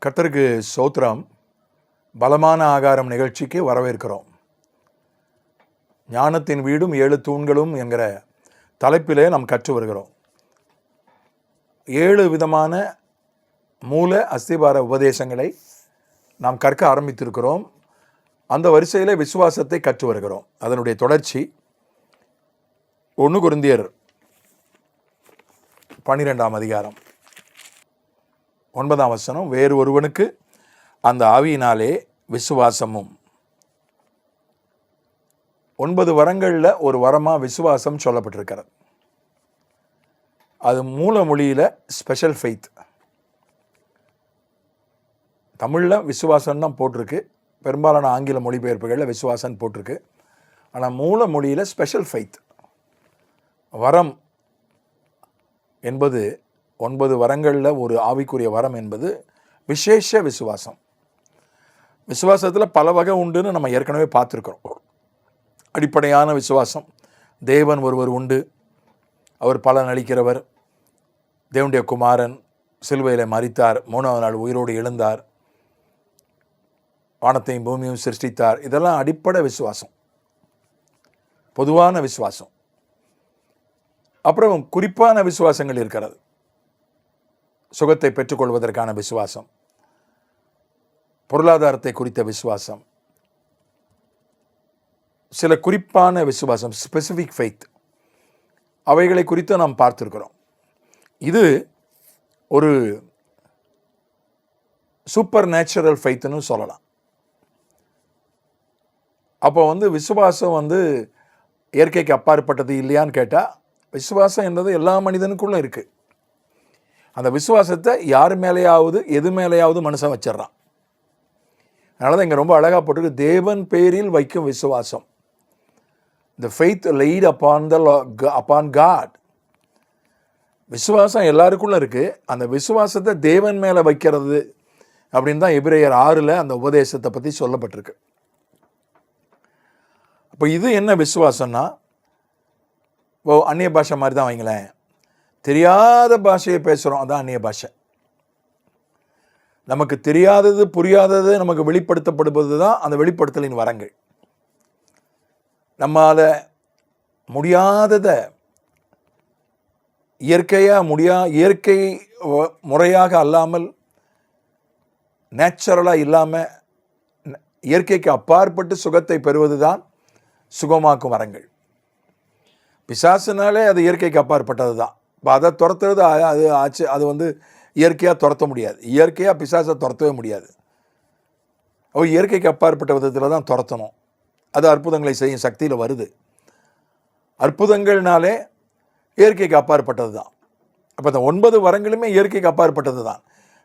கர்த்தருக்கு ஸ்தோத்திரம். பலமான ஆகாரம் நிகழ்ச்சிக்கு வரவேற்கிறோம். ஞானத்தின் வீடும் 7 தூண்களும் என்கிற தலைப்பிலே நாம் கற்று வருகிறோம். 7 விதமான மூல அஸ்திபார உபதேசங்களை நாம் கற்க ஆரம்பித்திருக்கிறோம். அந்த வரிசையிலே விசுவாசத்தை கற்று வருகிறோம். அதனுடைய தொடர்ச்சி 1 கொரிந்தியர் 12ஆம் அதிகாரம் 9ஆம் வசனம். வேறு ஒருவனுக்கு அந்த ஆவியினாலே விசுவாசமும். 9 வரங்களில் ஒரு வரமாக விசுவாசம் சொல்லப்பட்டிருக்கிறது. அது மூல மொழியில் ஸ்பெஷல் ஃபெய்த். தமிழில் விசுவாசம் தான் போட்டிருக்கு, பெரும்பாலான ஆங்கில மொழிபெயர்ப்புகளில் விசுவாசம் போட்டிருக்கு. ஆனால் மூல மொழியில் ஸ்பெஷல் ஃபெய்த். வரம் என்பது 9 வரங்களில் ஒரு ஆவிக்குரிய வரம் என்பது விசேஷ விசுவாசம். விசுவாசத்தில் பல வகை உண்டுன்னு நம்ம ஏற்கனவே பார்த்துருக்குறோம். அடிப்படையான விசுவாசம், தேவன் ஒருவர் உண்டு, அவர் பலன் அளிக்கிறவர், தேவனுடைய குமாரன் சிலுவையில் மரித்தார், 3ஆவது நாள் உயிரோடு எழுந்தார், வானத்தையும் பூமியும் சிருஷ்டித்தார். இதெல்லாம் அடிப்படை விசுவாசம், பொதுவான விசுவாசம். அப்புறம் குறிப்பான விசுவாசங்கள் இருக்கிறது. சுகத்தை பெற்றுக்கொள்வதற்கான விசுவாசம், பொருளாதாரத்தை குறித்த விசுவாசம், சில குறிப்பான விசுவாசம், ஸ்பெசிஃபிக் ஃபெய்த், அவைகளை குறித்து நாம் பார்த்துருக்கிறோம். இது ஒரு சூப்பர் நேச்சுரல் ஃபெய்த்துன்னு சொல்லலாம். அப்போ விசுவாசம் இயற்கைக்கு அப்பாற்பட்டது இல்லையான்னு கேட்டால், விசுவாசம் என்பது எல்லா மனிதனுக்குள்ளே இருக்குது. அந்த விசுவாசத்தை யார் மேலேயாவது எது மேலேயாவது மனுஷன் வச்சிடறான். அதனால தான் இங்கே ரொம்ப அழகாக போட்டிருக்கு, தேவன் பேரில் வைக்கும் விசுவாசம். The faith laid upon God. விசுவாசம் எல்லாருக்குள்ளே இருக்குது. அந்த விசுவாசத்தை தேவன் மேலே வைக்கிறது அப்படின்னு தான் எபிரேயர் 6 அந்த உபதேசத்தை பற்றி சொல்லப்பட்டிருக்கு. அப்போ இது என்ன விசுவாசம்னா, அந்நிய பாஷை மாதிரி தான் வைங்களேன். தெரியாத பாஷையை பேசுகிறோம், அதான் அந்நிய பாஷை. நமக்கு தெரியாதது புரியாதது நமக்கு வெளிப்படுத்தப்படுவது தான் அந்த வெளிப்படுத்தலின் வரங்கள். நம்மால் முடியாததை இயற்கை முறையாக அல்லாமல், நேச்சுரலாக இல்லாமல், இயற்கைக்கு அப்பாற்பட்டு சுகத்தை பெறுவது தான் சுகமாக்கும் வரங்கள். பிசாசுனாலே அது இயற்கைக்கு அப்பாற்பட்டது தான். இப்போ அதை துரத்துறது அது ஆச்சு. அது இயற்கையாக துரத்த முடியாது. இயற்கையாக பிசாசை துரத்தவே முடியாது. இயற்கைக்கு அப்பாற்பட்ட விதத்தில் தான் துரத்தணும். அது அற்புதங்களை செய்யும் சக்தியில் வருது. அற்புதங்கள்னாலே இயற்கைக்கு அப்பாற்பட்டது தான். அப்போ இந்த 9 வரங்களுமே இயற்கைக்கு அப்பாற்பட்டது தான்.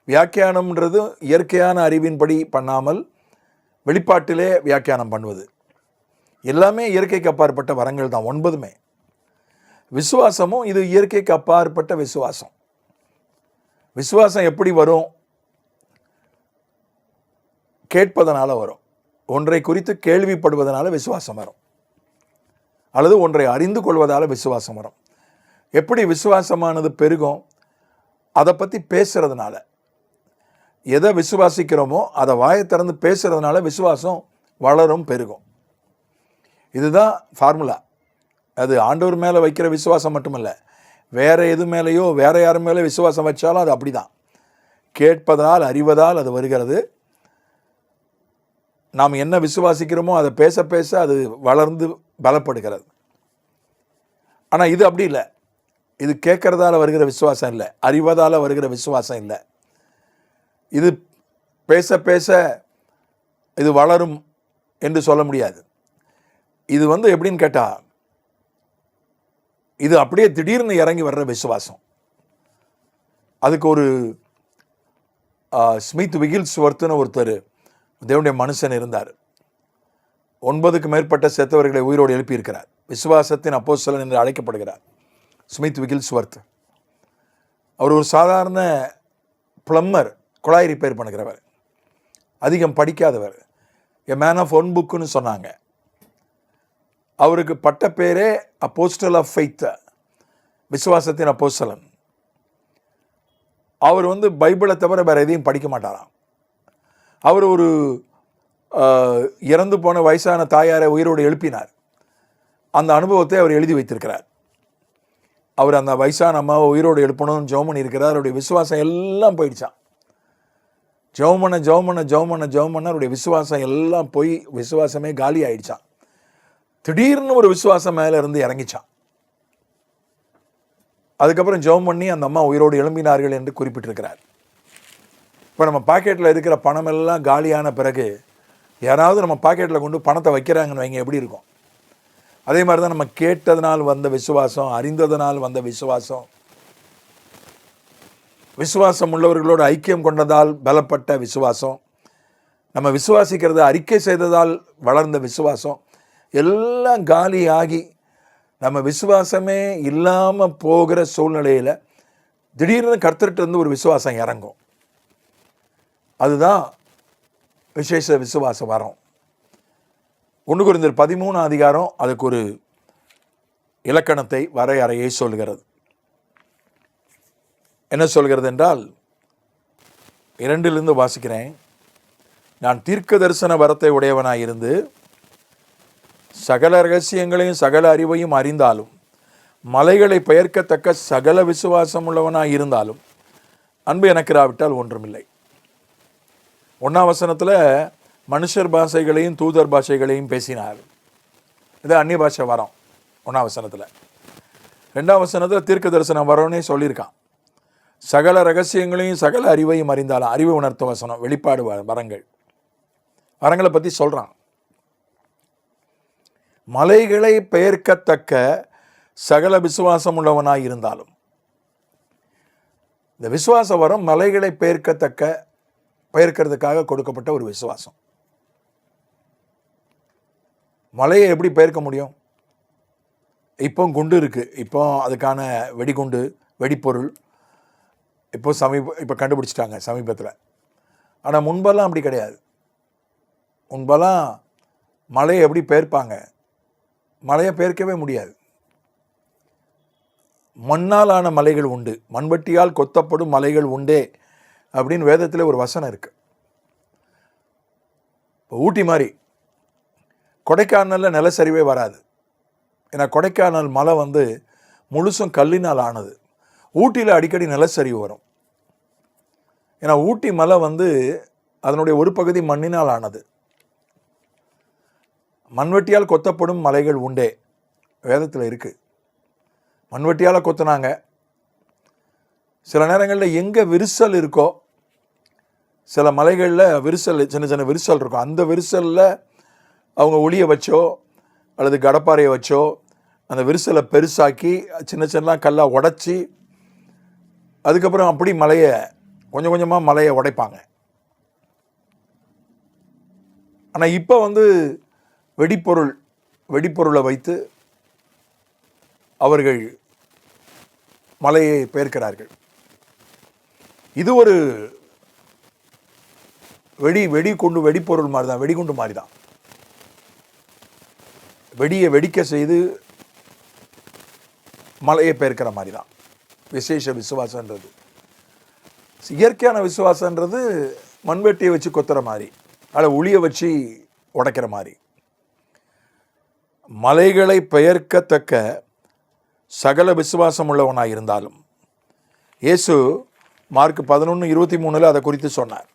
வியாக்கியானம்ன்றது இயற்கையான அறிவின்படி பண்ணாமல் வெளிப்பாட்டிலே வியாக்கியானம் பண்ணுவது. எல்லாமே இயற்கைக்கு அப்பாற்பட்ட வரங்கள் தான் 9மே. விசுவாசமும் இது இயற்கைக்கு அப்பாற்பட்ட விசுவாசம். விசுவாசம் எப்படி வரும்? கேட்பதனால வரும். ஒன்றை குறித்து கேள்விப்படுவதனால விசுவாசம் வரும், அல்லது ஒன்றை அறிந்து கொள்வதால் விசுவாசம் வரும். எப்படி விசுவாசமானது பெருகும்? அதை பற்றி பேசுறதுனால. எதை விசுவாசிக்கிறோமோ அதை வாயை திறந்து பேசுறதுனால விசுவாசம் வளரும், பெருகும். இதுதான் ஃபார்முலா. அது ஆண்டவர் மேலே வைக்கிற விசுவாசம் மட்டுமல்ல, வேறு எது மேலேயோ வேறு யார் மேலே விசுவாசம் வச்சாலும் அது அப்படி தான். கேட்பதால் அறிவதால் அது வருகிறது. நாம் என்ன விசுவாசிக்கிறோமோ அதை பேச பேச அது வளர்ந்து பலப்படுகிறது. ஆனால் இது அப்படி இல்லை. இது கேட்கறதால வருகிற விசுவாசம் இல்லை, அறிவதால் வருகிற விசுவாசம் இல்லை. இது பேச பேச இது வளரும் என்று சொல்ல முடியாது. இது எப்படின்னு கேட்டால், இது அப்படியே திடீர்னு இறங்கி வர்ற விசுவாசம். அதுக்கு ஒரு ஸ்மித் விகில்ஸ்வர்த்னு ஒருத்தர் தேவனுடைய மனுஷன் இருந்தார். 9க்கு மேற்பட்ட செத்தவர்களை உயிரோடு எழுப்பியிருக்கிறார். விசுவாசத்தின் அப்போஸ்தலன் என்று அழைக்கப்படுகிறார் ஸ்மித் விகில்ஸ்வர்த். அவர் ஒரு சாதாரண பிளம்பர், குழாய் ரிப்பேர் பண்ணுகிறவர், அதிகம் படிக்காதவர், எ மேன் ஆஃப் ஒன் புக்குன்னு சொன்னாங்க. அவருக்கு பட்ட பேரே அப்போஸ்டல் ஆஃப் ஃபெய்த், விசுவாசத்தின் அப்போஸ்தலன். அவர் பைபிளை தவிர வேறு எதையும் படிக்க மாட்டாராம். அவர் ஒரு இறந்து போன வயசான தாயாரை உயிரோடு எழுப்பினார். அந்த அனுபவத்தை அவர் எழுதி வைத்திருக்கிறார். அவர் அந்த வயசான அம்மாவை உயிரோடு எழுப்பணும்னு ஜெபம் பண்ணியிருக்கிறார். அவருடைய விசுவாசம் எல்லாம் போயிடுச்சான். ஜெபம் பண்ண அவருடைய விசுவாசம் எல்லாம் போய் விசுவாசமே காலி ஆயிடுச்சான். திடீர்னு ஒரு விசுவாசம் மேலே இருந்து இறங்கிச்சான். அதுக்கப்புறம் ஜெபம் பண்ணி அந்த அம்மா உயிரோடு எழும்பினார்கள் என்று குறிப்பிட்டிருக்கிறார். இப்போ நம்ம பாக்கெட்டில் இருக்கிற பணம் எல்லாம் காலியான பிறகு யாராவது நம்ம பாக்கெட்டில் கொண்டு பணத்தை வைக்கிறாங்கன்னு வைங்க, எப்படி இருக்கும்? அதே மாதிரி தான் நம்ம கேட்டதனால் வந்த விசுவாசம், அறிந்ததனால் வந்த விசுவாசம், விசுவாசம் உள்ளவர்களோடு ஐக்கியம் கொண்டதால் பலப்பட்ட விசுவாசம், நம்ம விசுவாசிக்கிறத அறிக்கை செய்ததால் வளர்ந்த விசுவாசம் எல்லாம் காலியாகி நம்ம விசுவாசமே இல்லாமல் போகிற சூழ்நிலையில் திடீர்னு கர்த்தர்கிட்ட இருந்து ஒரு விசுவாசம் இறங்கும். அதுதான் விசேஷ விசுவாசம் வரும். 1 கொரிந்தியர் 13 அதிகாரம் அதுக்கு ஒரு இலக்கணத்தை வரையறையை சொல்கிறது. என்ன சொல்கிறது என்றால், 2 வாசிக்கிறேன். நான் தீர்க்க தரிசன வரத்தை உடையவனாயிருந்து சகல ரகசியங்களையும் சகல அறிவையும் அறிந்தாலும் மலைகளை பெயர்க்கத்தக்க சகல விசுவாசம் உள்ளவனாயிருந்தாலும் அன்பு எனக்கு இராவிட்டால் ஒன்றுமில்லை. 1ஆம் வசனத்தில் மனுஷர் பாஷைகளையும் தூதர் பாஷைகளையும் பேசினார். இது அந்நிய பாஷை வரம் 1ஆம் வசனத்தில். 2ஆம் வசனத்தில் தீர்க்க தரிசனம் வரம்னே சொல்லியிருக்கான். சகல ரகசியங்களையும் சகல அறிவையும் அறிந்தாலும், அறிவை உணர்த்தும் வசனம், வெளிப்பாடு வரங்களை பற்றி சொல்கிறான். மலைகளை பெயர்க்கத்தக்க சகல விசுவாசம் உள்ளவனாய் இருந்தாலும், இந்த விசுவாச வரம் மலைகளை பெயர்க்கிறதுக்காக கொடுக்கப்பட்ட ஒரு விசுவாசம். மலையை எப்படி பெயர்க்க முடியும்? இப்போ குண்டு இருக்குது, இப்போ அதுக்கான வெடிகுண்டு வெடிப்பொருள் இப்போ கண்டுபிடிச்சிட்டாங்க சமீபத்தில். ஆனால் முன்பெல்லாம் அப்படி கிடையாது. முன்பெல்லாம் மலையை எப்படி பெயர்ப்பாங்க? மலையை பெயர்க்கவே முடியாது. மண்ணாலான மலைகள் உண்டு, மண்வெட்டியால் கொத்தப்படும் மலைகள் உண்டே அப்படின்னு வேதத்தில் ஒரு வசனம் இருக்குது. இப்போ ஊட்டி மாதிரி கொடைக்கானலில் நிலச்சரிவே வராது. ஏன்னா கொடைக்கானல் மலை முழுசும் கல்லினால் ஆனது. ஊட்டியில் அடிக்கடி நிலச்சரிவு வரும். ஏன்னா ஊட்டி மலை அதனுடைய ஒரு பகுதி மண்ணினால் ஆனது. மண்வெட்டியால் கொத்தப்படும் மலைகள் உண்டே வேதத்தில் இருக்குது. மண்வெட்டியால் கொத்துனாங்க. சில நேரங்களில் எங்கே விரிசல் இருக்கோ, சில மலைகளில் விரிசல், சின்ன சின்ன விரிசல் இருக்கும். அந்த விரிசலில் அவங்க ஒளியை வச்சோ அல்லது கடப்பாறையை வச்சோ அந்த விரிசலை பெருசாக்கி சின்ன சின்ன கல்லாக உடைச்சி அதுக்கப்புறம் அப்படி கொஞ்சம் கொஞ்சமாக மலையை உடைப்பாங்க. ஆனால் இப்போ வெடிப்பொருளை வைத்து அவர்கள் மலையை பெயர்க்கிறார்கள். இது ஒரு வெடிப்பொருள் மாதிரி தான், வெடிகுண்டு மாதிரி தான். வெடியை வெடிக்க செய்து மலையை பெயர்க்கிற மாதிரி தான் விசேஷ விசுவாசன்றது. இயற்கையான விசுவாசன்றது மண்வெட்டியை வச்சு கொத்துற மாதிரி, அதில் உளியை வச்சு உடைக்கிற மாதிரி. மலைகளை பெயர்க்கத்தக்க சகல விசுவாசம் உள்ளவனாக இருந்தாலும், இயேசு மார்க் 11:23 அதை குறித்து சொன்னார்.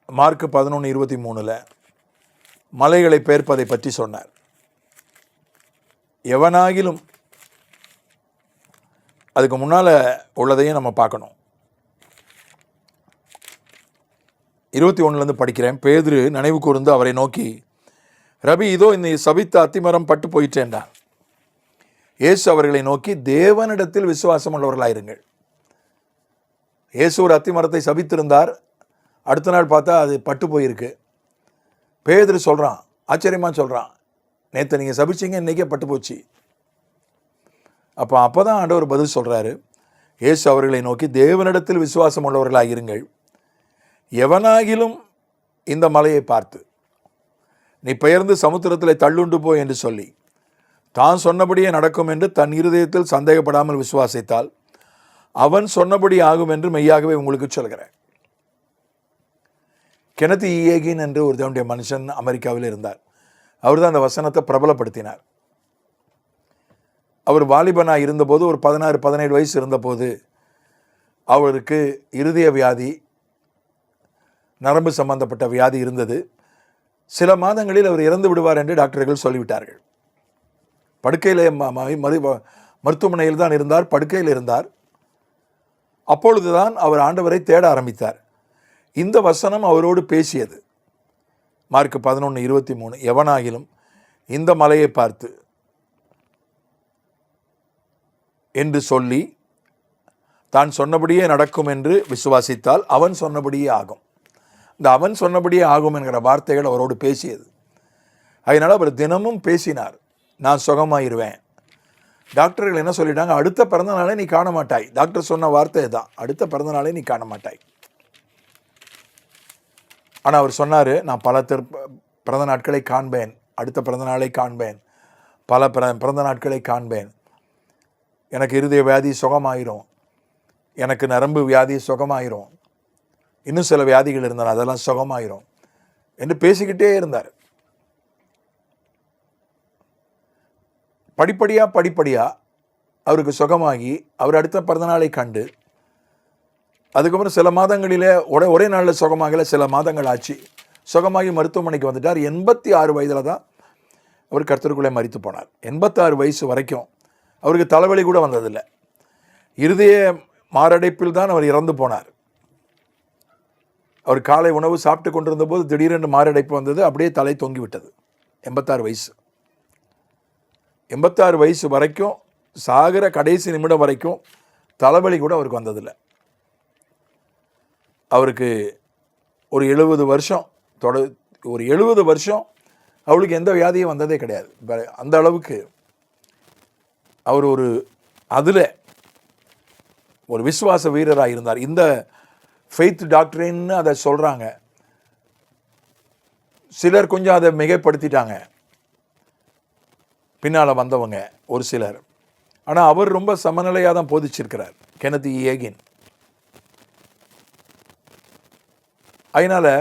மார்க் 11:23 மலைகளை பெயர்ப்பதை பற்றி சொன்னார். எவனாகிலும், அதுக்கு முன்னால் உள்ளதையும் நம்ம பார்க்கணும். 21 படிக்கிறேன். பேதுரு நினைவு கூர்ந்து அவரை நோக்கி, ரபி, இதோ இந்த சபித்த அத்திமரம் பட்டு போயிட்டேன்டான். இயேசு அவர்களை நோக்கி, தேவனிடத்தில் விசுவாசம் உள்ளவர்களாயிருங்கள். இயேசு ஒரு அத்திமரத்தை சபித்திருந்தார். அடுத்த நாள் பார்த்தா அது பட்டு போயிருக்கு. பேதுரு சொல்கிறான், ஆச்சரியமாக சொல்கிறான், நேற்று நீங்கள் சபிச்சிங்க, இன்றைக்கே பட்டு போச்சு. அப்போ தான் ஆண்டவர் பதில் சொல்கிறாரு. இயேசு அவர்களை நோக்கி, தேவனிடத்தில் விசுவாசம் உள்ளவர்களாயிருங்கள். எவனாகிலும் இந்த மலையை பார்த்து, நீ பெயர்ந்து சமுத்திரத்தில் தள்ளுண்டு போ என்று சொல்லி தான் சொன்னபடியே நடக்கும் என்று தன் இருதயத்தில் சந்தேகப்படாமல் விசுவாசித்தால் அவன் சொன்னபடி ஆகும் என்று மெய்யாகவே உங்களுக்கு சொல்கிறேன். கெனத் ஈயேகின் என்று ஒரு தன்னுடைய மனுஷன் அமெரிக்காவில் இருந்தார். அவர் தான் அந்த வசனத்தை பிரபலப்படுத்தினார். அவர் வாலிபனாக இருந்தபோது, ஒரு 16-17 வயசு இருந்தபோது அவருக்கு இருதய வியாதி, நரம்பு சம்பந்தப்பட்ட வியாதி இருந்தது. சில மாதங்களில் அவர் இறந்து விடுவார் என்று டாக்டர்கள் சொல்லிவிட்டார்கள். படுக்கையில் மருத்துவமனையில் தான் இருந்தார், படுக்கையில் இருந்தார். அப்பொழுதுதான் அவர் ஆண்டவரை தேட ஆரம்பித்தார். இந்த வசனம் அவரோடு பேசியது. மார்க் 11:23, எவனாகிலும் இந்த மலையை பார்த்து என்று சொல்லி தான் சொன்னபடியே நடக்கும் என்று விசுவாசித்தால் அவன் சொன்னபடியே ஆகும். இந்த அவன் சொன்னபடியே ஆகும் என்கிற வார்த்தைகள் அவரோடு பேசியது. அதனால் அவர் தினமும் பேசினார், நான் சுகமாயிருவேன். டாக்டர்கள் என்ன சொல்லிட்டாங்க, அடுத்த பிறந்த நாளே நீ காண மாட்டாய். டாக்டர் சொன்ன வார்த்தை தான், அடுத்த பிறந்த நாளே நீ காண மாட்டாய். ஆனால் அவர் சொன்னார், நான் பல பிறந்த நாட்களை காண்பேன், அடுத்த பிறந்த நாளை காண்பேன், பல பிறந்த நாட்களை காண்பேன். எனக்கு இருதய வியாதி சுகமாயிரும், எனக்கு நரம்பு வியாதி சுகமாயிரும், இன்னும் சில வியாதிகள் இருந்தால் அதெல்லாம் சுகமாயிரும் என்று பேசிக்கிட்டே இருந்தார். படிப்படியாக அவருக்கு சுகமாகி அவர் அடுத்த பிறந்தநாளை கண்டு, அதுக்கப்புறம் சில மாதங்களிலே ஒரே நாளில் சுகமாகல, சில மாதங்கள் ஆச்சு. சுகமாகி மருத்துவமனைக்கு வந்துட்டார். 86 வயதில் தான் அவர் கர்த்தருக்குள்ளே மரித்து போனார். 86 வயசு வரைக்கும் அவருக்கு தலைவலி கூட வந்ததில்லை. இருதய மாரடைப்பில் தான் அவர் இறந்து போனார். அவர் காலை உணவு சாப்பிட்டு கொண்டிருந்த போது திடீரென்று மாரடைப்பு வந்தது, அப்படியே தலை தொங்கி விட்டது. 86 வயசு. 86 வயசு வரைக்கும், சாகிற கடைசி நிமிடம் வரைக்கும் தலைவலி கூட அவருக்கு வந்ததில்லை. அவருக்கு ஒரு 70 வருஷம் ஒரு 70 வருஷம் அவளுக்கு எந்த வியாதியும் வந்ததே கிடையாது. அந்த அளவுக்கு அவர் அதில் ஒரு விசுவாச வீரராக இருந்தார். இந்த ஃபெய்த் டாக்டரின்னு அதை சொல்கிறாங்க. சிலர் கொஞ்சம் அதை மிகைப்படுத்திட்டாங்க, பின்னால் வந்தவங்க ஒரு சிலர். ஆனால் அவர் ரொம்ப சமநிலையாக தான் போதிச்சிருக்கிறார், கெனத் ஈயேகின். அதனால்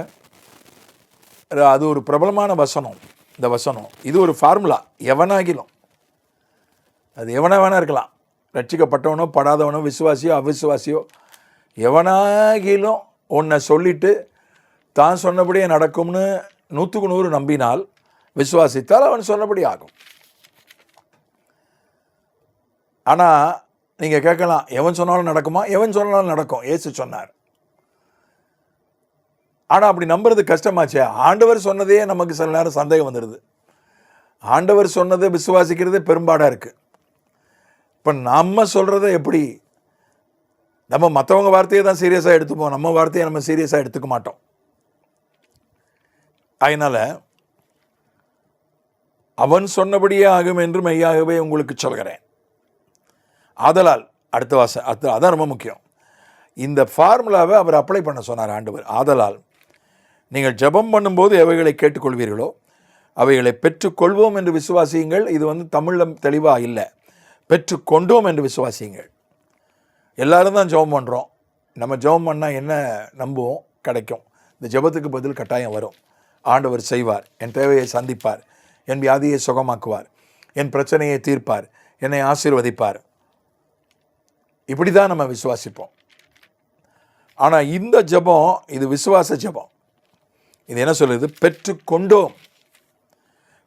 அது ஒரு பிரபலமான வசனம். இந்த வசனம் இது ஒரு ஃபார்முலா. எவனாகிலும், அது எவனா வேணா இருக்கலாம், ரட்சிக்கப்பட்டவனோ படாதவனோ விசுவாசியோ அவிசுவாசியோ, எவனாகிலும் உன்னை சொல்லிட்டு தான் சொன்னபடியே நடக்கும்னு 100க்கு 100 நம்பினால், விசுவாசித்தால் அவன் சொன்னபடி ஆகும். ஆனால் நீங்கள் கேட்கலாம், எவன் சொன்னாலும் நடக்குமா? எவன் சொன்னாலும் நடக்கும், இயேசு சொன்னார். ஆனால் அப்படி நம்புறது கஷ்டமாச்சே. ஆண்டவர் சொன்னதே நமக்கு சில நேரம் சந்தேகம் வந்துடுது. ஆண்டவர் சொன்னதை விசுவாசிக்கிறதே பெரும்பாடாக இருக்குது. இப்போ நம்ம சொல்கிறத எப்படி, நம்ம மற்றவங்க வார்த்தையை தான் சீரியஸாக எடுத்துப்போம், நம்ம வார்த்தையை நம்ம சீரியஸாக எடுத்துக்க மாட்டோம். அதனால் அவன் சொன்னபடியே ஆகும் என்று மெய்யாகவே உங்களுக்கு சொல்கிறேன். ஆதலால் அதான் ரொம்ப முக்கியம். இந்த ஃபார்முலாவை அவர் அப்ளை பண்ண சொன்னார் ஆண்டவர். ஆதலால் நீங்கள் ஜெபம் பண்ணும்போது எவைகளை கேட்டுக்கொள்வீர்களோ அவைகளை பெற்றுக்கொள்வோம் என்று விசுவாசியுங்கள். இது தமிழில் தெளிவாக இல்லை, பெற்றுக்கொண்டோம் என்று விசுவாசியுங்கள். எல்லாரும் தான் ஜெபம் பண்ணுறோம். நம்ம ஜெபம் பண்ணால் என்ன நம்புவோம், கிடைக்கும். இந்த ஜெபத்துக்கு பதில் கட்டாயம் வரும். ஆண்டவர் செய்வார், என் தேவையை சந்திப்பார், என் வியாதியை சுகமாக்குவார், என் பிரச்சனையை தீர்ப்பார், என்னை ஆசீர்வதிப்பார். இப்படி தான் நம்ம விசுவாசிப்போம். ஆனால் இந்த ஜெபம், இது விசுவாச ஜெபம். இது என்ன சொல்லுது? பெற்றுக்கொண்டோம்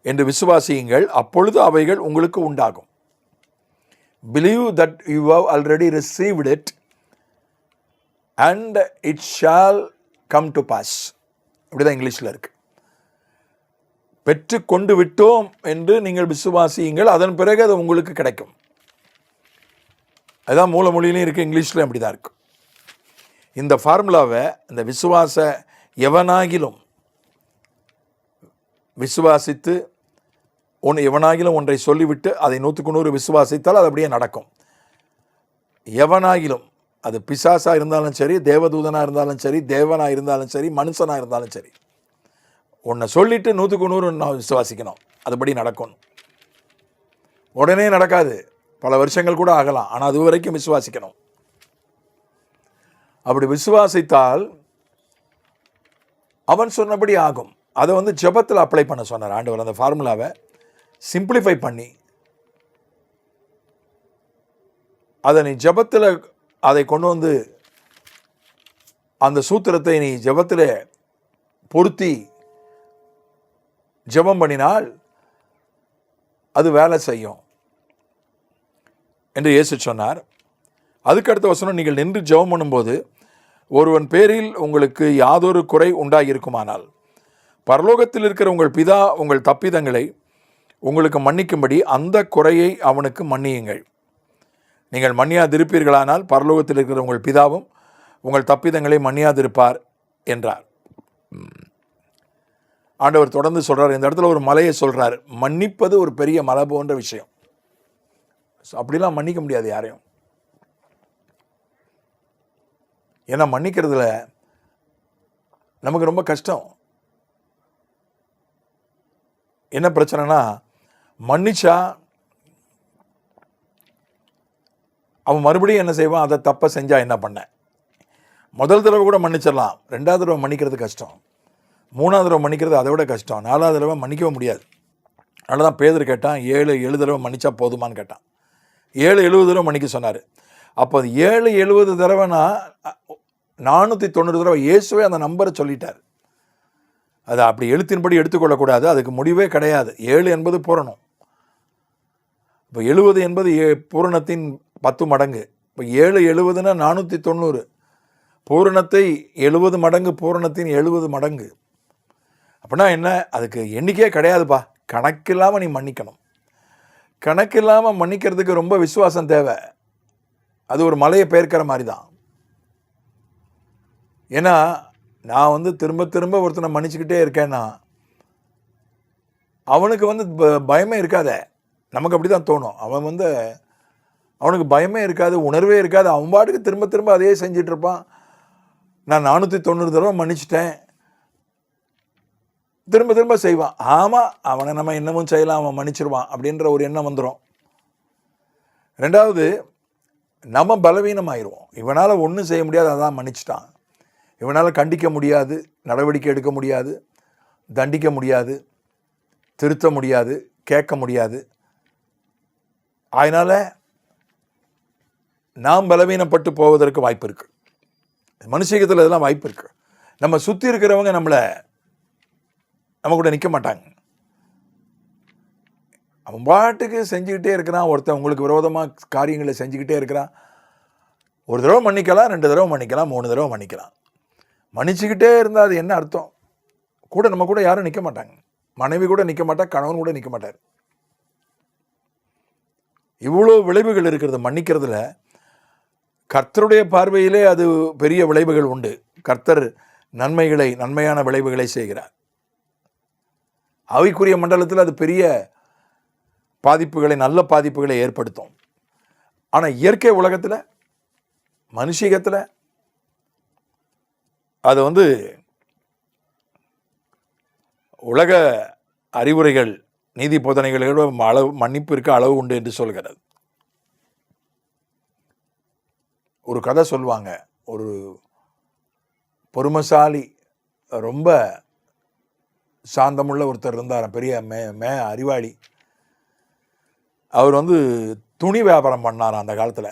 என்று விசுவாசியுங்கள், அப்பொழுது அவைகள் உங்களுக்கு உண்டாகும். Believe that you have already received it and it shall come to pass. அப்படிதான் இங்கிலீஷில் இருக்கு. பெற்று கொண்டு விட்டோம் என்று நீங்கள் விசுவாசியுங்கள், அதன் பிறகு அது உங்களுக்கு கிடைக்கும். அதுதான் மூல மொழியிலையும் இருக்குது, இங்கிலீஷில் அப்படி தான் இருக்கும். இந்த ஃபார்முலாவை, இந்த விசுவாச எவனாகிலும் விசுவாசித்து எவனாகிலும் ஒன்றை சொல்லிவிட்டு அதை 100க்கு 100 விசுவாசித்தால் அது அப்படியே நடக்கும். எவனாகிலும், அது பிசாசாக இருந்தாலும் சரி, தேவதூதனாக இருந்தாலும் சரி, தேவனாக இருந்தாலும் சரி, மனுஷனாக இருந்தாலும் சரி, ஒன்றை சொல்லிட்டு 100க்கு 100 நான் விசுவாசிக்கணும், அதுபடி நடக்கணும். உடனே நடக்காது, பல வருஷங்கள் கூட ஆகலாம். ஆனால் அது வரைக்கும் விசுவாசிக்கணும். அப்படி விசுவாசித்தால் அவன் சொன்னபடி ஆகும். அதை வந்து ஜெபத்தில் அப்ளை பண்ண சொன்னார் ஆண்டவர். அந்த ஃபார்முலாவை சிம்பிளிஃபை பண்ணி அதை நீ ஜெபத்தில் அதை கொண்டு வந்து அந்த சூத்திரத்தை நீ ஜெபத்தில் பொருத்தி ஜெபம் பண்ணினால் அது வேலை செய்யும் என்று இயேசு சொன்னார். அதுக்கடுத்த வசனம், நீங்கள் நின்று ஜெபம் பண்ணும்போது ஒருவன் பேரில் உங்களுக்கு யாதொரு குறை உண்டாகியிருக்குமானால் பரலோகத்தில் இருக்கிற உங்கள் பிதா உங்கள் தப்பிதங்களை உங்களுக்கு மன்னிக்கும்படி அந்த குறையை அவனுக்கு மன்னியுங்கள். நீங்கள் மன்னியாதிருப்பீர்களானால் பரலோகத்தில் இருக்கிற உங்கள் பிதாவும் உங்கள் தப்பிதங்களை மன்னியாதிருப்பார் என்றார். ஆண்டவர் தொடர்ந்து சொல்கிறார், இந்த இடத்துல ஒரு மலையை சொல்கிறார். மன்னிப்பது ஒரு பெரிய மலை போன்ற விஷயம். அப்படிலாம் மன்னிக்க முடியாது யாரையும். ஏன்னா மன்னிக்கிறதுல நமக்கு ரொம்ப கஷ்டம். என்ன பிரச்சனைனா, மன்னிச்சா அவன் மறுபடியும் என்ன செய்வான், அதை தப்பை செஞ்சா என்ன பண்ண. முதல் தடவை கூட மன்னிச்சிடலாம், ரெண்டாவது தடவை மன்னிக்கிறது கஷ்டம், மூணாவது தடவை மன்னிக்கிறது அதை விட கஷ்டம், நாலாவது தடவை மன்னிக்கவும் முடியாது. அதனால தான் பேதர் கேட்டான், 7 தடவை மன்னிச்சா போதுமான்னு கேட்டான். 70 தடவை மன்னிக்க சொன்னார். அப்போ 70 தடவைனா 490 தடவை இயேசுவே அந்த நம்பரை சொல்லிட்டார். அதை அப்படி எழுத்தின்படி எடுத்துக்கொள்ளக்கூடாது, அதுக்கு முடிவே கிடையாது. 7 என்பது பூரணம். இப்போ 70 என்பது பூரணத்தின் 10 மடங்கு. இப்போ 7 490, பூரணத்தை 70 மடங்கு, பூரணத்தின் 70 மடங்கு. அப்படின்னா என்ன, அதுக்கு எண்ணிக்கையே கிடையாதுப்பா. கணக்கில்லாமல் நீ மன்னிக்கணும். கணக்கில்லாமல் மன்னிக்கிறதுக்கு ரொம்ப விசுவாசம் தேவை. அது ஒரு மலையை பெயர்க்கிற மாதிரி தான். ஏன்னா நான் வந்து திரும்ப திரும்ப ஒருத்தனை மன்னிச்சுக்கிட்டே இருக்கேன்னா அவனுக்கு வந்து பயமே இருக்காதே. நமக்கு அப்படி தான் தோணும். அவனுக்கு பயமே இருக்காது, உணர்வே இருக்காது. அவன் பாட்டுக்கு திரும்ப திரும்ப அதே செஞ்சிட்டு இருப்பான். நான் 490 தடவை மன்னிச்சிட்டேன், திரும்ப திரும்ப செய்வான். ஆமாம், அவனை நம்ம இன்னமும் செய்யலாம், அவன் மன்னிச்சிருவான் அப்படின்ற ஒரு எண்ணம் வந்துடும். ரெண்டாவது, நம்ம பலவீனமாயிருவோம். இவனால் ஒன்றும் செய்ய முடியாது, அதான் மன்னிச்சிட்டான். இவனால் கண்டிக்க முடியாது, நடவடிக்கை எடுக்க முடியாது, தண்டிக்க முடியாது, திருத்த முடியாது, கேட்க முடியாது. அதனால் நாம் பலவீனப்பட்டு போவதற்கு வாய்ப்பு இருக்குது. மனுஷகத்தில் இதெல்லாம் வாய்ப்பு இருக்குது. நம்ம சுற்றி இருக்கிறவங்க நம்ம கூட நிற்க மாட்டாங்க. அவன் பாட்டுக்கு செஞ்சுக்கிட்டே இருக்கிறான். ஒருத்தன் உங்களுக்கு விரோதமாக காரியங்களை செஞ்சுக்கிட்டே இருக்கிறான். ஒரு தடவை மன்னிக்கலாம், 2 தடவை மன்னிக்கலாம், 3 தடவை மன்னிக்கலாம். மன்னிச்சுக்கிட்டே இருந்தால் அது என்ன அர்த்தம்? நம்ம கூட யாரும் நிற்க மாட்டாங்க. மனைவி கூட நிற்க மாட்டா, கணவன் கூட நிற்க மாட்டார். இவ்வளோ விளைவுகள் இருக்கிறது மன்னிக்கிறதுல. கர்த்தருடைய பார்வையிலே அது பெரிய விளைவுகள் உண்டு. கர்த்தர் நன்மையான விளைவுகளை செய்கிறார். ஆவிக்குரிய மண்டலத்தில் அது பெரிய பாதிப்புகளை, நல்ல பாதிப்புகளை ஏற்படுத்தும். ஆனால் இயற்கை உலகத்தில், மனுஷீகத்தில் அது வந்து உலக அறிவுரைகள், நீதி போதனைகளோட மன்னிப்பிற்கு அளவு உண்டு என்று சொல்கிறது. ஒரு கதை சொல்லுவாங்க. ஒரு பொறுமைசாலி, ரொம்ப சாந்தமுள்ள ஒருத்தர் இருந்தார், பெரிய அறிவாளி. அவர் வந்து துணி வியாபாரம் பண்ணாராம். அந்த காலத்தில்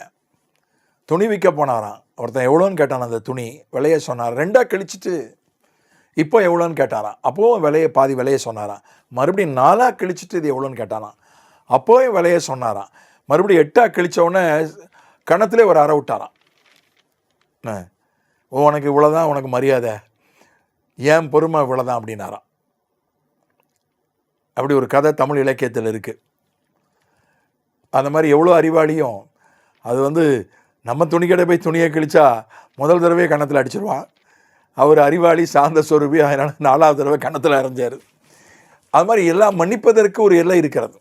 துணி விற்க போனாராம். ஒருத்தன் எவ்வளோன்னு கேட்டான். அந்த துணி விலையை சொன்னார். 2ஆக கிழிச்சிட்டு இப்போ எவ்வளோன்னு கேட்டாராம். அப்போவும் பாதி விலையை சொன்னாராம். மறுபடியும் 4ஆக கிழிச்சிட்டு இது எவ்வளோன்னு கேட்டாராம். அப்போவும் விலையை சொன்னாராம். மறுபடியும் 8ஆக கிழிச்சவுடனே கணத்திலே ஒரு அறை விட்டாராம். உனக்கு இவ்வளோதான், உனக்கு மரியாதை, ஏன் பொறுமை இவ்வளோதான் அப்படின்னாராம். அப்படி ஒரு கதை தமிழ் இலக்கியத்தில் இருக்குது. அந்த மாதிரி எவ்வளோ அறிவாளியும் அது வந்து நம்ம துணிக்கடை போய் துணியை கிழிச்சா முதல் தடவை கன்னத்தில் அடிச்சிருவான். அவர் அறிவாளி, சார்ந்த சொருபி, அதனால் 4ஆவது தடவை கன்னத்தில் அரைஞ்சார். அது மாதிரி எல்லாம் மன்னிப்பதற்கு ஒரு எல்லை இருக்கிறது.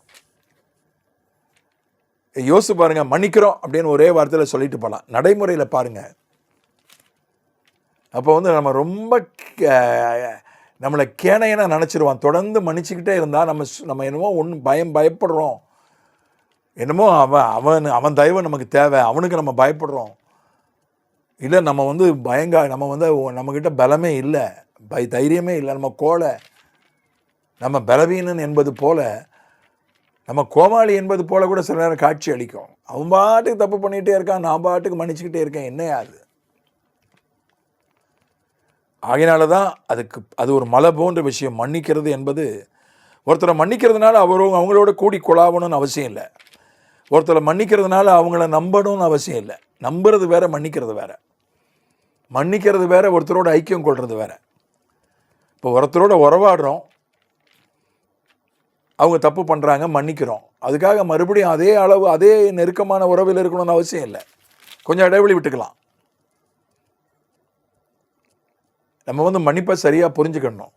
யோசிச்சு பாருங்கள், மன்னிக்கிறோம் அப்படின்னு ஒரே வார்த்தையில் சொல்லிட்டு போகலாம். நடைமுறையில் பாருங்கள். அப்போ வந்து நம்ம ரொம்ப நம்மளை கேனையனா நினச்சிருவான். தொடர்ந்து மன்னிச்சுக்கிட்டே இருந்தால் நம்ம என்னமோ பயப்படுறோம். என்னமோ அவன் தயவு நமக்கு தேவை, அவனுக்கு நம்ம பயப்படுறோம். இல்லை நம்ம நம்ம நம்மக்கிட்ட பலமே இல்லை, தைரியமே இல்லை, நம்ம கோலை, நம்ம பலவீனன் என்பது போல, நம்ம கோமாளி என்பது போல கூட சில நேரம் காட்சி அளிக்கும். அவன் பாட்டுக்கு தப்பு பண்ணிகிட்டே இருக்கான், நான் பாட்டுக்கு மன்னிச்சுக்கிட்டே இருக்கேன், என்னையா அது? ஆகையினால தான் அது ஒரு மலை போன்ற விஷயம். மன்னிக்கிறது என்பது, ஒருத்தரை மன்னிக்கிறதுனால அவங்களோட கூடி கொள்ளாவணும்னு அவசியம் இல்லை. ஒருத்தரை மன்னிக்கிறதுனால அவங்கள நம்பணும்னு அவசியம் இல்லை. நம்புறது வேற, மன்னிக்கிறது வேற. மன்னிக்கிறது வேற, ஒருத்தரோட ஐக்கியம் கொள்வது வேற. இப்போ ஒருத்தரோட உறவாடுறோம், அவங்க தப்பு பண்ணுறாங்க, மன்னிக்கிறோம். அதுக்காக மறுபடியும் அதே அளவு அதே நெருக்கமான உறவில் இருக்கணும்னு அவசியம் இல்லை. கொஞ்சம் இடைவெளி விட்டுக்கலாம். நம்ம மன்னிப்பை சரியாக புரிஞ்சுக்கணும்.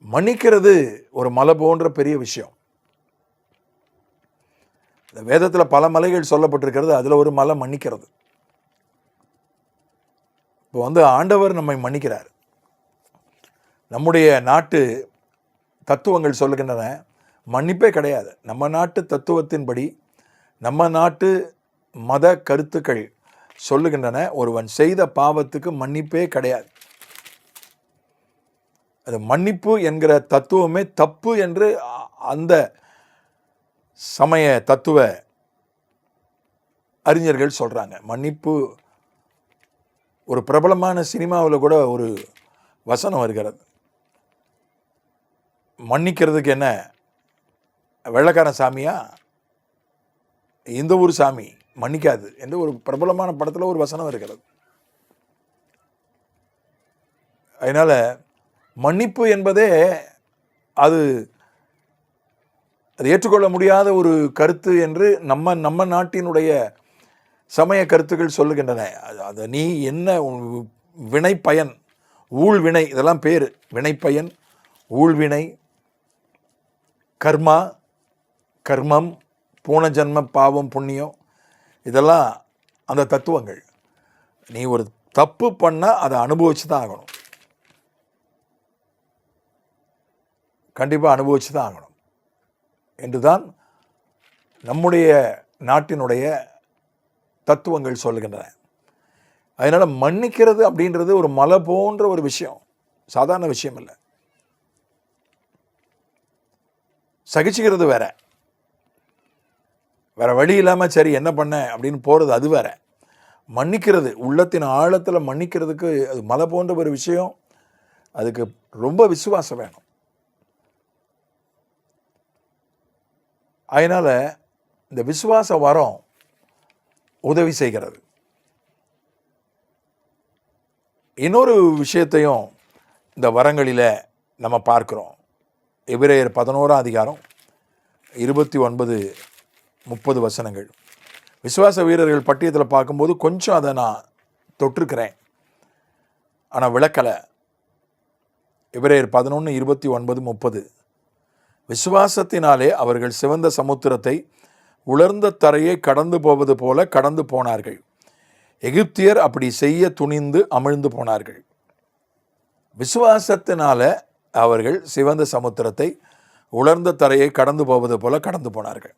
மன்னிக்கிறது ஒரு மலை போன்ற பெரிய விஷயம். இந்த வேதத்தில் பல மலைகள் சொல்லப்பட்டிருக்கிறது, அதில் ஒரு மலை மன்னிக்கிறது. இப்போ ஆண்டவர் நம்மை மன்னிக்கிறார். நம்முடைய நாட்டு தத்துவங்கள் சொல்லுகின்றன, மன்னிப்பே கிடையாது. நம்ம நாட்டு தத்துவத்தின்படி, நம்ம நாட்டு மத கருத்துக்கள் சொல்லுகின்றன, ஒருவன் செய்த பாவத்துக்கு மன்னிப்பே கிடையாது. அது மன்னிப்பு என்கிற தத்துவமே தப்பு என்று அந்த சமய தத்துவ அறிஞர்கள் சொல்றாங்க. மன்னிப்பு, ஒரு பிரபலமான சினிமாவில் கூட ஒரு வசனம் வருகிறது, மன்னிக்கிறதுக்கு என்ன வெள்ளைக்காரன் சாமியா, இந்த ஊர் சாமி மன்னிக்காது என்று ஒரு பிரபலமான படத்தில் ஒரு வசனம் இருக்கிறது. அதனால மன்னிப்பு என்பதே அது ஏற்றுக்கொள்ள முடியாத ஒரு கருத்து என்று நம்ம நாட்டினுடைய சமய கருத்துக்கள் சொல்லுகின்றன. அது நீ என்ன வினை பயன், ஊழ்வினை, இதெல்லாம் பேர். வினைப்பயன், ஊழ்வினை, கர்மா, கர்மம், பூன ஜன்ம பாவம், புண்ணியம், இதெல்லாம் அந்த தத்துவங்கள். நீ ஒரு தப்பு பண்ணால் அதை அனுபவிச்சு தான் ஆகணும், கண்டிப்பாக அனுபவிச்சு தான் ஆகணும் என்றுதான் நம்முடைய நாட்டினுடைய தத்துவங்கள் சொல்லுகின்றன. அதனால் மன்னிக்கிறது அப்படின்றது ஒரு மலை போன்ற ஒரு விஷயம், சாதாரண விஷயம் இல்லை. சகிச்சுக்கிறது வேற, வேற வழி இல்லாமல் சரி என்ன பண்ண அப்படின்னு போகிறது அது வேற. மன்னிக்கிறது, உள்ளத்தின் ஆழத்தில் மன்னிக்கிறதுக்கு அது மலை போன்ற ஒரு விஷயம். அதுக்கு ரொம்ப விசுவாசம் வேணும். அதனால் இந்த விசுவாச வரம் உதவி செய்கிறது. இன்னொரு விஷயத்தையும் இந்த வரங்களில் நம்ம பார்க்கிறோம். எபிரேயர் 11ஆம் அதிகாரம் 29-30 வசனங்கள். விசுவாச வீரர்கள் பட்டியத்தில் பார்க்கும்போது கொஞ்சம் அதை நான் தொட்டிருக்கிறேன், ஆனால் விளக்கலை. எபிரேயர் 11:29-30. விசுவாசத்தினாலே அவர்கள் சிவந்த சமுத்திரத்தை உலர்ந்த தரையை கடந்து போவது போல கடந்து போனார்கள். எகிப்தியர் அப்படி செய்ய துணிந்து அமிழ்ந்து போனார்கள். விசுவாசத்தினால அவர்கள் சிவந்த சமுத்திரத்தை உலர்ந்த தரையை கடந்து போவது போல கடந்து போனார்கள்.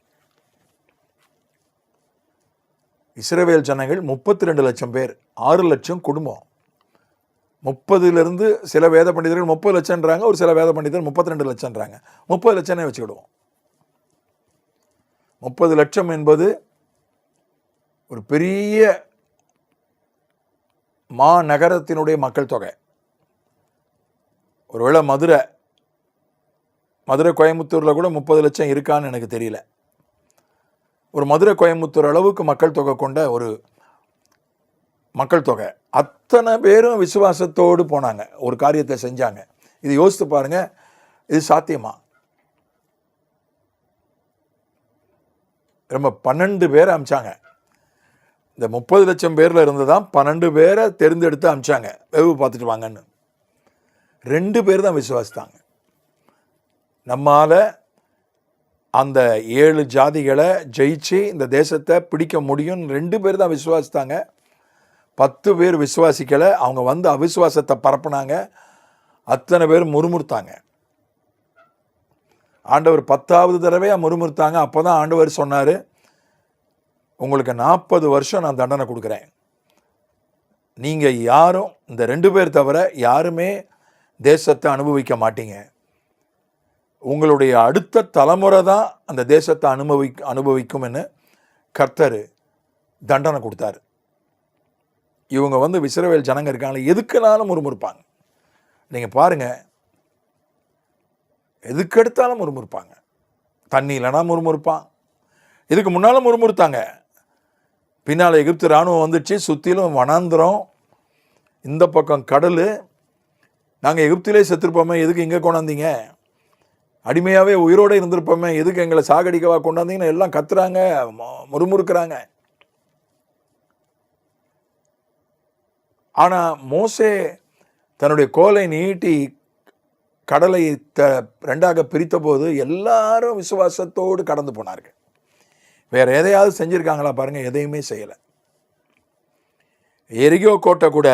இஸ்ரவேல் ஜனங்கள் 32 லட்சம் பேர், 6 லட்சம் குடும்பம். 30லிருந்து சில வேத பண்டிதர்கள் 30 லட்சம்ன்றாங்க, ஒரு சில வேத பண்டிதர் 32 லட்சம்ன்றாங்க. 30 லட்சம்னே வச்சுக்கிடுவோம். 30 லட்சம் என்பது ஒரு பெரிய மாநகரத்தினுடைய மக்கள் தொகை. ஒருவேளை மதுரை கோயம்புத்தூரில் கூட 30 லட்சம் இருக்கான்னு எனக்கு தெரியல. ஒரு மதுரை கோயம்புத்தூர் அளவுக்கு மக்கள் தொகை கொண்ட ஒரு மக்கள் தொகை. அத்தனை பேரும் விசுவாசத்தோடு போனாங்க, ஒரு காரியத்தை செஞ்சாங்க. இது யோசித்து பாருங்க, இது சாத்தியமா? ரொம்ப 12 பேரை அமிச்சாங்க. இந்த 30 லட்சம் பேரில் இருந்து தான் 12 பேரை தேர்ந்தெடுத்து அமிச்சாங்க, வெவு பார்த்துட்டு வாங்கன்னு. 2 பேர் தான் விசுவாசித்தாங்க. நம்மால் அந்த 7 ஜாதிகளை ஜெயிச்சு இந்த தேசத்தை பிடிக்க முடியும் 2 பேர் தான் விசுவாசித்தாங்க. 10 பேர் விசுவாசிக்கலை, அவங்க அவிசுவாசத்தை பரப்புனாங்க. அத்தனை பேர் முறுமுறுத்தாங்க. ஆண்டவர் 10வது தடவையாக முறுமுறுத்தாங்க. அப்போ தான் ஆண்டவர் சொன்னார், உங்களுக்கு 40 வருஷம் நான் தண்டனை கொடுக்குறேன், நீங்கள் யாரும் இந்த 2 பேர் தவிர யாருமே தேசத்தை அனுபவிக்க மாட்டீங்க. உங்களுடைய அடுத்த தலைமுறை தான் அந்த தேசத்தை அனுபவிக்கும்னு கர்த்தர் தண்டனை கொடுத்தாரு. இவங்க இஸ்ரவேல் ஜனங்க இருக்காங்களே, எதுக்குனாலும் முறுமுறுப்பாங்க. நீங்கள் பாருங்கள், எதுக்கு எடுத்தாலும் முறுமுறுப்பாங்க. தண்ணி இல்லைனா முறுமுறுப்பான். இதுக்கு முன்னால் முறுமுறுத்தாங்க. பின்னால் எகிப்து இராணுவம் வந்துச்சு, சுற்றிலும் வனாந்திரம், இந்த பக்கம் கடல். நாங்கள் எகிப்திலே செத்துருப்போமே, எதுக்கு இங்கே கொண்டாந்தீங்க? அடிமையாகவே உயிரோடு இருந்திருப்போமே, எதுக்கு எங்களை சாகடிக்கவா கொண்டாந்தீங்கன்னு எல்லாம் கத்துறாங்க, முறுமுறுக்கிறாங்க. ஆனால் மோசே தன்னுடைய கோலை நீட்டி கடலை 2ஆக பிரித்த போது எல்லாரும் விசுவாசத்தோடு கடந்து போனார்கள். வேற எதையாவது செஞ்சிருக்காங்களா பாருங்க? எதையுமே செய்யலை. எரிகோ கோட்டை கூட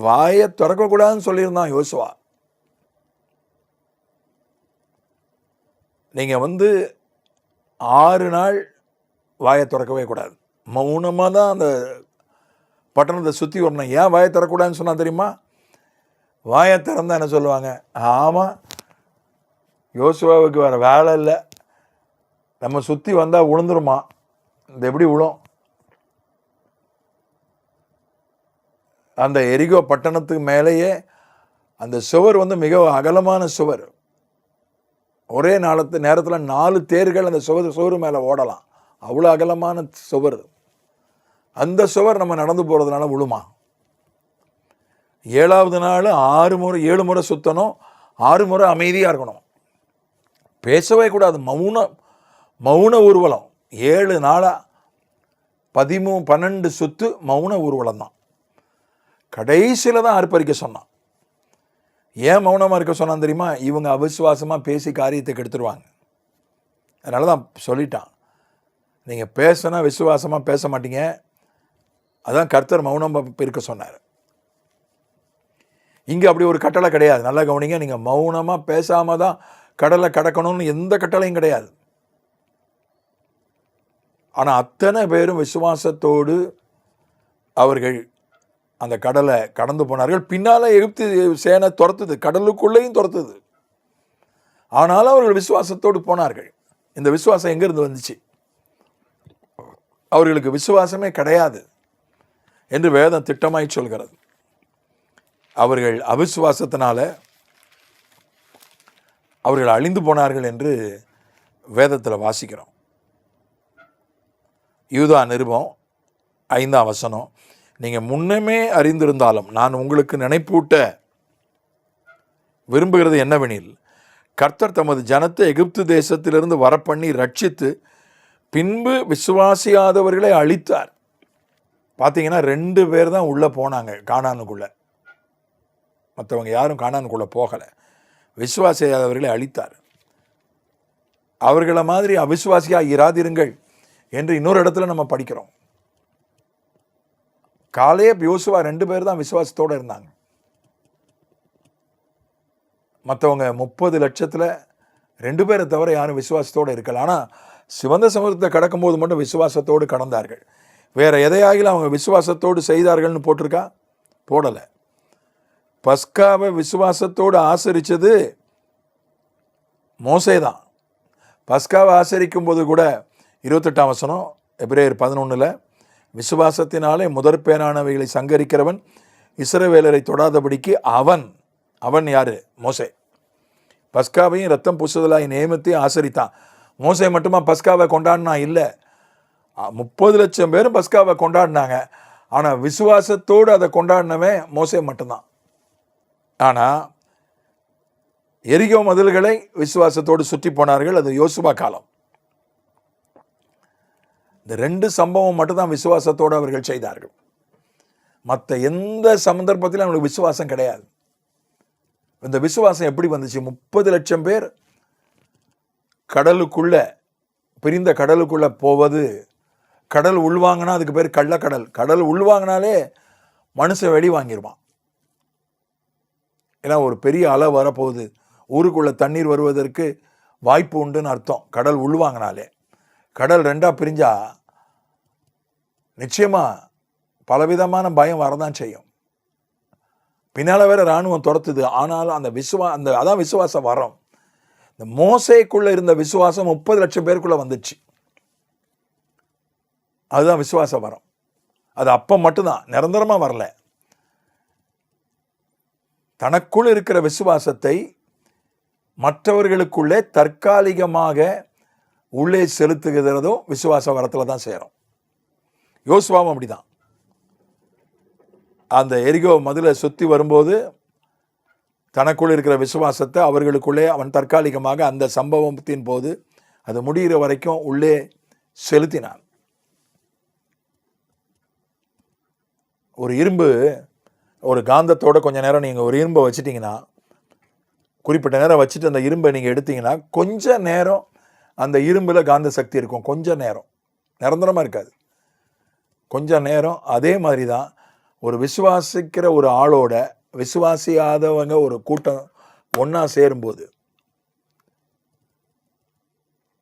வாயை திறக்கக்கூடாதுன்னு சொல்லியிருந்தான் யோசுவா. நீங்கள் 6 நாள் வாயை திறக்கவே கூடாது, மௌனமாக தான் அந்த பட்டணத்தை சுற்றி வரணும். ஏன் வாயை திறக்கக்கூடாதுன்னு சொன்னால் தெரியுமா? வாயை திறந்தா என்ன சொல்லுவாங்க? ஆமாம், யோசுவாவுக்கு வேறு வேலை இல்லை, நம்ம சுற்றி வந்தால் விழுந்துருமா, இந்த எப்படி விழும்? அந்த எரிகோ பட்டணத்துக்கு மேலேயே அந்த சுவர் மிக அகலமான சுவர். ஒரே நேரத்தில் 4 தேர்கள் அந்த சுவர் மேலே ஓடலாம், அவ்வளோ அகலமான சுவர். அந்த சுவர் நம்ம நடந்து போகிறதுனால விழுமா? 7வது நாள் 7 முறை சுற்றணும், 6 முறை அமைதியாக இருக்கணும், பேசவே கூடாது, மௌன ஊர்வலம். 7 நாளாக 12 சுத்து மௌன ஊர்வலம் தான். கடைசியில் தான் ஆர்ப்பரிக்க சொன்னான். ஏன் மௌனமாக இருக்க சொன்னான் தெரியுமா? இவங்க அவிசுவாசமாக பேசி காரியத்தை கெடுத்துருவாங்க. அதனால தான் சொல்லிட்டான், நீங்கள் பேசினா விசுவாசமாக பேச மாட்டீங்க, அதான் கர்த்தர் மௌனம் இருக்க சொன்னார். இங்கே அப்படி ஒரு கட்டளை கிடையாது. நல்லா கவனிங்க, நீங்கள் மௌனமாக பேசாமல் தான் கடலை கடக்கணும்னு எந்த கட்டளையும் கிடையாது. ஆனால் அத்தனை பேரும் விசுவாசத்தோடு அவர்கள் அந்த கடலை கடந்து போனார்கள். பின்னால் எகிப்து சேனை துரத்துது, கடலுக்குள்ளேயும் துரத்துது. ஆனாலும் அவர்கள் விசுவாசத்தோடு போனார்கள். இந்த விசுவாசம் எங்கேருந்து வந்துச்சு? அவர்களுக்கு விசுவாசமே கிடையாது என்று வேதம் திட்டமாய் சொல்கிறது. அவர்கள் அவிசுவாசத்தினால அவர்கள் அழிந்து போனார்கள் என்று வேதத்தில் வாசிக்கிறோம். யூதா நிருபம் 5ஆம் வசனம், நீங்கள் முன்னமே அறிந்திருந்தாலும் நான் உங்களுக்கு நினைப்பூட்ட விரும்புகிறது என்னவெனில், கர்த்தர் தமது ஜனத்தை எகிப்து தேசத்திலிருந்து வரப்பண்ணி ரட்சித்து பின்பு விசுவாசியாதவர்களை அழித்தார். பார்த்தீங்கன்னா 2 பேர் தான் உள்ளே போனாங்க கானானுக்குள்ளே, மற்றவங்க யாரும் கானானுக்குள்ளே போகலை. விசுவாசியாதவர்களை அழித்தார். அவர்களை மாதிரி அவிசுவாசியாக இராதிருங்கள் என்று இன்னொரு இடத்துல நம்ம படிக்கிறோம். காலேப் யோசுவா 2 பேர் தான் விசுவாசத்தோடு இருந்தாங்க. மற்றவங்க 30 லட்சத்தில் 2 பேரை தவிர யாரும் விசுவாசத்தோடு இருக்கல. ஆனால் சிவந்த சமுத்திரத்தை கடக்கும்போது மட்டும் விசுவாசத்தோடு கடந்தார்கள். வேற எதையாகிலும் அவங்க விசுவாசத்தோடு செய்தார்கள்னு போட்டிருக்கா? போடலை. பஸ்காவை விசுவாசத்தோடு ஆசரித்தது மோசே தான். பஸ்காவை ஆசரிக்கும் போது கூட 28ஆம் வசனம் எபிரேயர் 11, விசுவாசத்தினாலே முதற்பேனானவைகளை சங்கரிக்கிறவன் இஸ்ரவேலரை தொடாதபடிக்கு அவன் யாரு? மோசே. பஸ்காவையும் ரத்தம் பூசுதலாய் நியமித்து ஆசரித்தான். மோசே மட்டுமா பஸ்காவை கொண்டாடினா? இல்லை, 30 லட்சம் பேரும் பஸ்காவை கொண்டாடினாங்க. ஆனால் விசுவாசத்தோடு அதை கொண்டாடினவன் மோசே மட்டும்தான். ஆனால் எரிகோ மதில்களை விசுவாசத்தோடு சுற்றி போனார்கள். அது யோசுவா காலம். இந்த 2 சம்பவம் மட்டும்தான் விசுவாசத்தோடு அவர்கள் செய்தார்கள். மற்ற எந்த சந்தர்ப்பத்திலும் அவங்களுக்கு விசுவாசம் கிடையாது. இந்த விசுவாசம் எப்படி வந்துச்சு? 30 லட்சம் பேர் கடலுக்குள்ள, பிரிந்த கடலுக்குள்ள போவது. கடல் உள்வாங்கினா அதுக்கு பேர் கள்ளக்கடல். கடல் உள்வாங்கினாலே மனுஷன் வெளி வாங்கிடுவான். ஏன்னா ஒரு பெரிய அலை வரப்போகுது, ஊருக்குள்ள தண்ணீர் வருவதற்கு வாய்ப்பு உண்டுன்னு அர்த்தம். கடல் உள்வாங்கினாலே. கடல் 2ஆக பிரிஞ்சா நிச்சயமா பலவிதமான பயம் வரதான் செய்யும். பின்னால் வேற இராணுவம் துரத்துது. ஆனாலும் அதான் விசுவாசம் வரம். இந்த மோசேக்குள்ளே இருந்த விசுவாசம் 30 லட்சம் பேருக்குள்ளே வந்துச்சு. அதுதான் விசுவாசம் வரம். அது அப்போ மட்டும்தான், நிரந்தரமாக வரல. தனக்குள் இருக்கிற விசுவாசத்தை மற்றவர்களுக்குள்ளே தற்காலிகமாக உள்ளே செலுத்துகிறதும் விசுவாச வரத்தில் தான் சேரும். யோசுவாவும் அப்படிதான். அந்த எரிகோ மதிலை சுற்றி வரும்போது தனக்குள் இருக்கிற விசுவாசத்தை அவர்களுக்குள்ளே அவன் தற்காலிகமாக அந்த சம்பவத்தின் போது அது முடிகிற வரைக்கும் உள்ளே செலுத்தினான். ஒரு இரும்பு, ஒரு காந்தத்தோட கொஞ்ச நேரம் நீங்கள் ஒரு இரும்பை வச்சுட்டிங்கன்னா, குறிப்பிட்ட நேரம் வச்சுட்டு அந்த இரும்பை நீங்கள் எடுத்தீங்கன்னா கொஞ்ச நேரம் அந்த இரும்பில் காந்த சக்தி இருக்கும். கொஞ்ச நேரம், நிரந்தரமாக இருக்காது, கொஞ்ச நேரம். அதே மாதிரி தான் ஒரு விசுவாசிக்கிற ஒரு ஆளோட விசுவாசியாதவங்க ஒரு கூட்டம் ஒன்றா சேரும்போது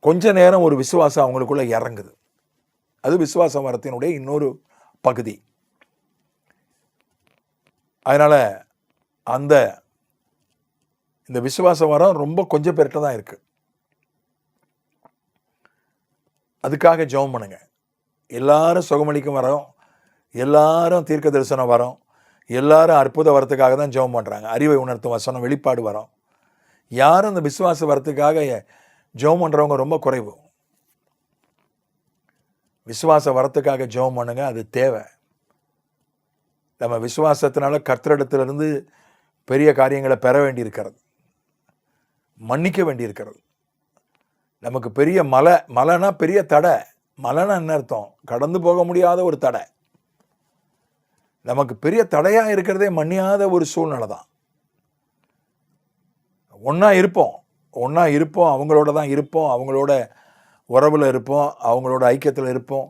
கொஞ்ச நேரம் ஒரு விசுவாசம் அவங்களுக்குள்ள இறங்குது. அது விசுவாச வரத்தினுடைய இன்னொரு பகுதி. அதனால் இந்த விசுவாச வரம் ரொம்ப கொஞ்சம் பேர்கிட்ட தான் இருக்குது. அதுக்காக ஜெபம் பண்ணுங்க. எல்லாரும் சுகமளிக்கும் வரோம், எல்லாரும் தீர்க்க தரிசனம் வரோம், எல்லாரும் அற்புத வரத்துக்காக தான் ஜெபம் பண்ணுறாங்க. அறிவை உணர்த்தும் வசனம், வெளிப்பாடு வரோம். யாரும் இந்த விசுவாச வரத்துக்காக ஜெபம் பண்ணுறவங்க ரொம்ப குறைவு. விசுவாச வரத்துக்காக ஜெபம் பண்ணுங்க, அது தேவை. நம்ம விசுவாசத்தினால கர்த்தரிடத்திலிருந்து பெரிய காரியங்களை பெற வேண்டியிருக்கிறது, மன்னிக்க வேண்டியிருக்கிறது. நமக்கு பெரிய மலைனா பெரிய தடை. மலைனா என்ன அர்த்தம்? கடந்து போக முடியாத ஒரு தடை. நமக்கு பெரிய தடையாக இருக்கிறதே மன்னியாத ஒரு சூழ்நிலை தான். ஒன்றா இருப்போம், அவங்களோட தான் இருப்போம், அவங்களோட உறவில் இருப்போம், அவங்களோட ஐக்கியத்தில் இருப்போம்,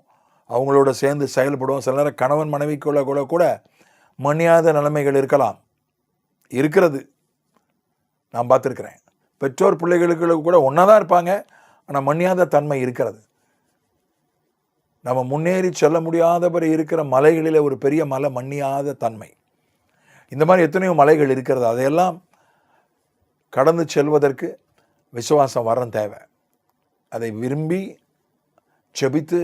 அவங்களோட சேர்ந்து செயல்படுவோம். சில நேரம் கணவன் மனைவிக்குள்ள கூட மன்னியாத நிலைமைகள் இருக்கிறது. நான் பார்த்துருக்கிறேன். பெற்றோர் பிள்ளைகளுக்கு கூட ஒன்றா தான் இருப்பாங்க, ஆனால் மன்னியாத தன்மை இருக்கிறது. நம்ம முன்னேறி செல்ல முடியாதபடி இருக்கிற மலைகளில் ஒரு பெரிய மலை மன்னியாத தன்மை. இந்த மாதிரி எத்தனையோ மலைகள் இருக்கிறது. அதையெல்லாம் கடந்து செல்வதற்கு விசுவாசம் வரம் தேவை. அதை விரும்பி ஜெபித்து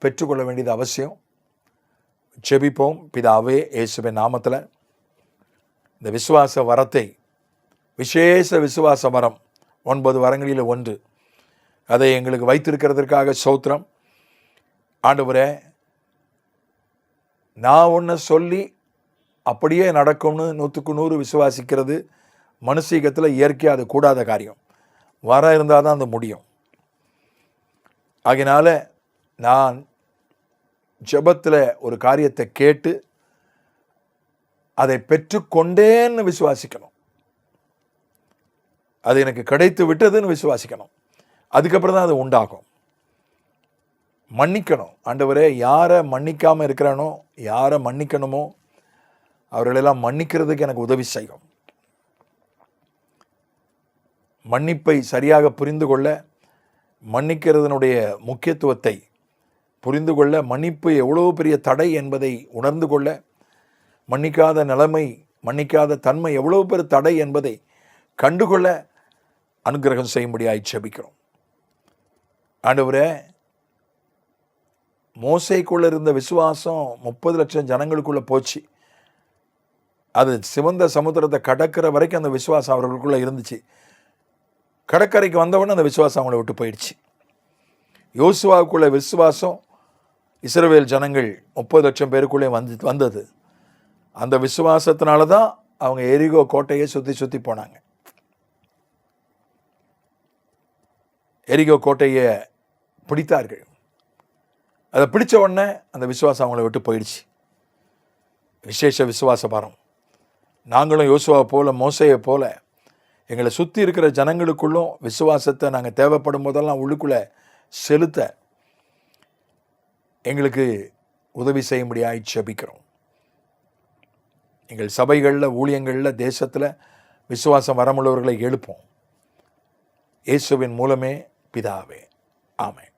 பெற்றுக்கொள்ள வேண்டியது அவசியம். ஜெபிப்போம். பிதாவே, இயேசுவின் நாமத்தில் இந்த விசுவாச வரத்தை, விசேஷ விசுவாச வரம் 9 வரங்களில் 1, அதை எங்களுக்கு வைத்திருக்கிறதற்காக ஸ்தோத்திரம். ஆண்டவரே, நான் ஒன்று சொல்லி அப்படியே நடக்கும்னு 100க்கு 100 விசுவாசிக்கிறது மனுஷீகத்தில் இயற்கையாக அது கூடாத காரியம். வரம் இருந்தால் தான் அது முடியும். ஆகையினால நான் ஜெபத்தில் ஒரு காரியத்தை கேட்டு அதை பெற்றுக்கொண்டேன்னு விசுவாசிக்கணும். அது எனக்கு கிடைத்து விட்டதுன்னு விசுவாசிக்கணும். அதுக்கப்புறம் தான் அது உண்டாகும். மன்னிக்கணும். ஆண்டவரே, யாரை மன்னிக்காமல் இருக்கிறானோ, யாரை மன்னிக்கணுமோ அவர்களெல்லாம் மன்னிக்கிறதுக்கு எனக்கு உதவி செய்யும். மன்னிப்பை சரியாக புரிந்து கொள்ள, மன்னிக்கிறதனுடைய முக்கியத்துவத்தை புரிந்து கொள்ள, மன்னிப்பு எவ்வளோ பெரிய தடை என்பதை உணர்ந்து கொள்ள, மன்னிக்காத நிலைமை, மன்னிக்காத தன்மை எவ்வளோ பெரிய தடை என்பதை கண்டுகொள்ள அனுக்கிரகம் செய்யும்படியாய் ஜெபிக்கிறோம். ஆண்டவரே, மோசேக்குள்ளே இருந்த விசுவாசம் 30 லட்சம் ஜனங்களுக்குள்ளே போச்சு. அது சிவந்த சமுத்திரத்தை கடக்கிற வரைக்கும் அந்த விசுவாசம் அவர்களுக்குள்ளே இருந்துச்சு. கடற்கரைக்கு வந்தவொடனே அந்த விசுவாசம் அவங்கள விட்டு போயிடுச்சு. யோசுவாவுக்குள்ள விசுவாசம் இஸ்ரவேல் ஜனங்கள் 30 லட்சம் பேருக்குள்ளே வந்தது. அந்த விசுவாசத்தினால தான் அவங்க எரிகோ கோட்டையை சுற்றி போனாங்க. எரிகோ கோட்டையை பிடித்தார்கள். அதை பிடிச்ச உடனே அந்த விசுவாசம் அவங்கள விட்டு போயிடுச்சு. விசேஷ விசுவாச பாரம். நாங்களும் யோசுவாவை போல, மோசையை போல எங்களை சுற்றி இருக்கிற ஜனங்களுக்குள்ளும் விசுவாசத்தை நாங்கள் தேவைப்படும் போதெல்லாம் உள்ளுக்குள்ளே செலுத்த எங்களுக்கு உதவி செய்யும்படியாய் ஜெபிக்கிறோம். எங்கள் சபைகளில், ஊழியங்களில், தேசத்தில் விசுவாசம் வரமுள்ளவர்களை எழுப்போம். இயேசுவின் மூலமே பிதாவே, ஆமென்.